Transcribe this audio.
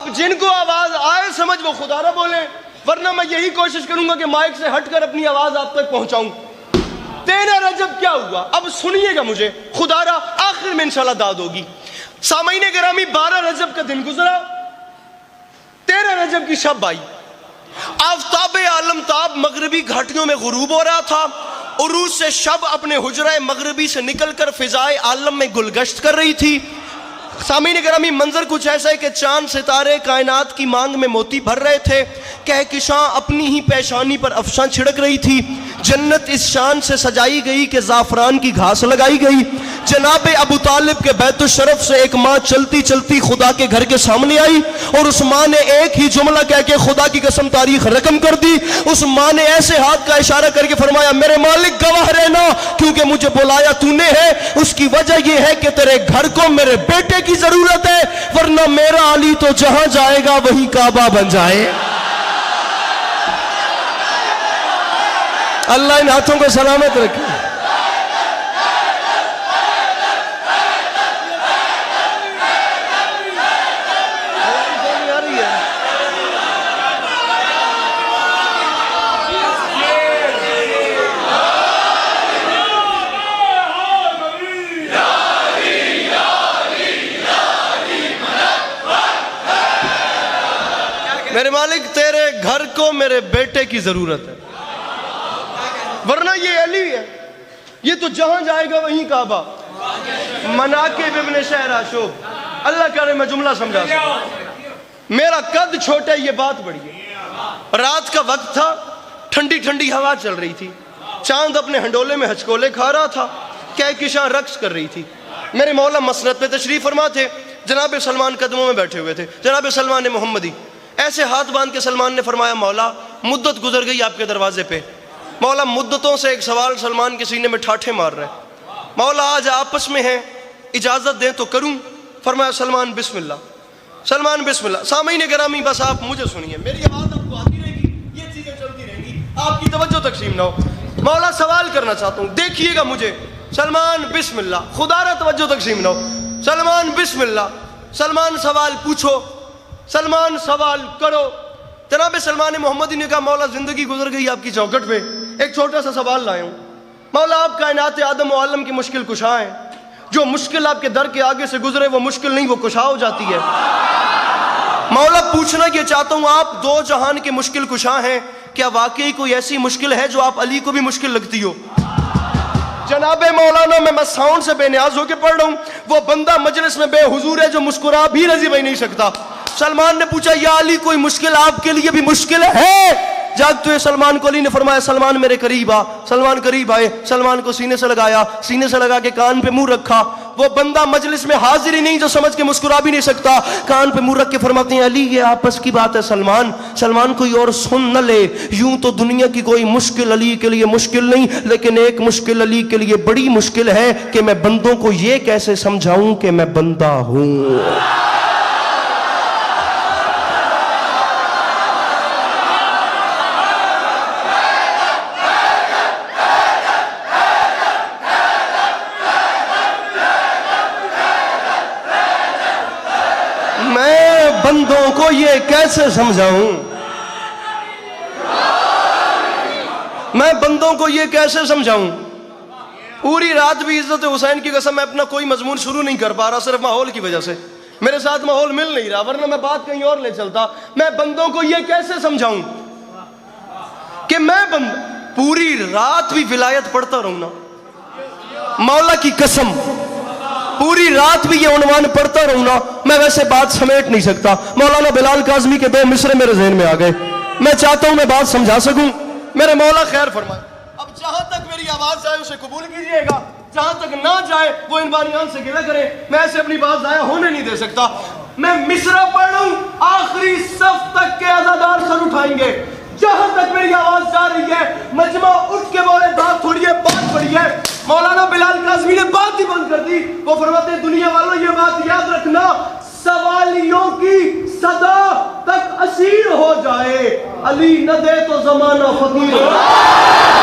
جن کو آواز آئے سمجھ وہ خدا نہ بولے، ورنہ میں یہی کوشش کروں گا کہ مائک سے ہٹ کر اپنی آواز آپ تک پہنچاؤں۔ 13 رجب کیا ہوا اب سنیے گا مجھے، خدا را آخر میں انشاءاللہ داد ہوگی۔ سامعین گرامی 12 رجب کا دن گزرا، 13 رجب کی شب آئی، آفتاب عالم تاب مغربی گھاٹیوں میں غروب ہو رہا تھا، عروج سے شب اپنے حجرہ مغربی سے نکل کر فضائے عالم میں گلگشت کر رہی تھی۔ سامعین گرامی منظر کچھ ایسا ہے کہ چاند ستارے کائنات کی مانگ میں موتی بھر رہے تھے، کہکشاں اپنی ہی پیشانی پر افشاں چھڑک رہی تھی، جنت اس شان سے سجائی گئی کہ زعفران کی گھاس لگائی گئی۔ جناب ابو طالب کے بیت الشرف سے ایک ماں چلتی چلتی خدا کے گھر کے سامنے آئی، اور اس ماں نے ایک ہی جملہ کہہ کے خدا کی قسم تاریخ رقم کر دی۔ اس ماں نے ایسے ہاتھ کا اشارہ کر کے فرمایا، میرے مالک گواہ رہنا، کیونکہ مجھے بلایا تو نے ہے، اس کی وجہ یہ ہے کہ تیرے گھر کو میرے بیٹے کی ضرورت ہے، ورنہ میرا علی تو جہاں جائے گا وہی کعبہ بن جائے۔ اللہ ان ہاتھوں کو سلامت رکھے۔ میرے مالک تیرے گھر کو میرے بیٹے کی ضرورت ہے، ورنہ یہ علی ہے، یہ تو جہاں جائے گا وہیں کعبہ۔ مناقب ابن شہر آشوب، اللہ کرے میں جملہ سمجھا سکوں۔ میرا قد چھوٹا ہے، یہ بات بڑی ہے۔ رات کا وقت تھا، ٹھنڈی ٹھنڈی ہوا چل رہی تھی، چاند اپنے ہنڈولے میں ہچکولے کھا رہا تھا، کہکشاں رقص کر رہی تھی۔ میرے مولا مسند پہ تشریف فرما تھے، جناب سلمان قدموں میں بیٹھے ہوئے تھے، جناب سلمان محمدی۔ ایسے ہاتھ باندھ کے سلمان نے فرمایا، مولا مدت گزر گئی آپ کے دروازے پہ، مولا مدتوں سے ایک سوال سلمان کے سینے میں ٹھاٹھے مار رہے، مولا آج آپس میں ہیں، اجازت دیں تو کروں؟ فرمایا سلمان بسم اللہ، سلمان بسم اللہ۔ سامعین گرامی بس آپ مجھے سنیے، میری آواز آپ کو آتی رہے گی، یہ چیزیں چلتی رہیں گی، آپ کی توجہ تقسیم نہ ہو۔ مولا سوال کرنا چاہتا ہوں، دیکھیے گا مجھے۔ سلمان بسم اللہ، خدا را توجہ تقسیم نہ ہو۔ سلمان بسم اللہ، سلمان سوال پوچھو، سلمان سوال کرو۔ جناب سلمان محمدی نے کہا، مولا زندگی گزر گئی آپ کی چوکھٹ پہ، ایک چھوٹا سا سوال لائے ہوں۔ مولا آپ کائنات آدم و عالم کی مشکل کشا ہیں، جو مشکل آپ کے در کے آگے سے گزرے وہ مشکل نہیں، وہ کشا ہو جاتی ہے۔ مولا پوچھنا یہ چاہتا ہوں، آپ دو جہان کے مشکل کشا ہیں، کیا واقعی کوئی ایسی مشکل ہے جو آپ علی کو بھی مشکل لگتی ہو؟ جناب مولانا میں ساؤنڈ سے بے نیاز ہو کے پڑھ رہا ہوں، وہ بندہ مجلس میں بے حضور ہے جو مسکرا بھی رضی بھائی نہیں سکتا۔ سلمان نے پوچھا، یا علی کوئی مشکل آپ کے لیے بھی مشکل ہے؟ جاگتے ہوئے سلمان کو علی نے فرمایا، سلمان میرے قریب آ۔ سلمان قریب آئے، سلمان کو سینے سے لگایا، سینے سے لگا کے کان پہ منہ رکھا۔ وہ بندہ مجلس میں حاضر ہی نہیں جو سمجھ کے مسکرا بھی نہیں سکتا، کان پہ منہ رکھ کے فرماتے ہیں، علی یہ آپس کی بات ہے سلمان، سلمان کوئی اور سن نہ لے، یوں تو دنیا کی کوئی مشکل علی کے لیے مشکل نہیں، لیکن ایک مشکل علی کے لیے بڑی مشکل ہے کہ میں بندوں کو یہ کیسے سمجھاؤں کہ میں بندہ ہوں۔ بندوں کو یہ کیسے سمجھاؤں، میں بندوں کو یہ کیسے سمجھاؤں۔ پوری رات بھی عزت حسین کی قسم میں اپنا کوئی مضمون شروع نہیں کر پا رہا، صرف ماحول کی وجہ سے میرے ساتھ ماحول مل نہیں رہا، ورنہ میں بات کہیں اور لے چلتا۔ میں بندوں کو یہ کیسے سمجھاؤں کہ میں پوری رات بھی ولایت پڑھتا رہوں نا، مولا کی قسم پوری رات بھی یہ عنوان پڑھتا رہوں نا، میں ویسے بات سمیٹ نہیں سکتا۔ مولانا بلال کاظمی کے 2 مصرے میرے ذہن میں آ گئے، میں چاہتا ہوں میں بات سمجھا سکوں، میرے مولا خیر فرمائے۔ اب جہاں تک میری آواز جائے اسے قبول کیجئے گا، جہاں تک نہ جائے وہ ان بانیان سے گلہ کرے، میں ایسے اپنی بات ضائع ہونے نہیں دے سکتا۔ میں مصرع پڑھ رہا ہوں، آخری صف تک کے عزادار سر اٹھائیں گے، جہاں تک میری آواز جا رہی ہے مجمع اٹھ کے بولے، بات تھوڑی ہے بات بڑی ہے۔ مولانا بلال کاظمی نے بات ہی بند کر دی، وہ فرماتے ہیں، دنیا والوں یہ بات یاد رکھنا، سوالیوں کی صدا تک اسیر ہو جائے، علی نہ دے تو زمانہ فقیر۔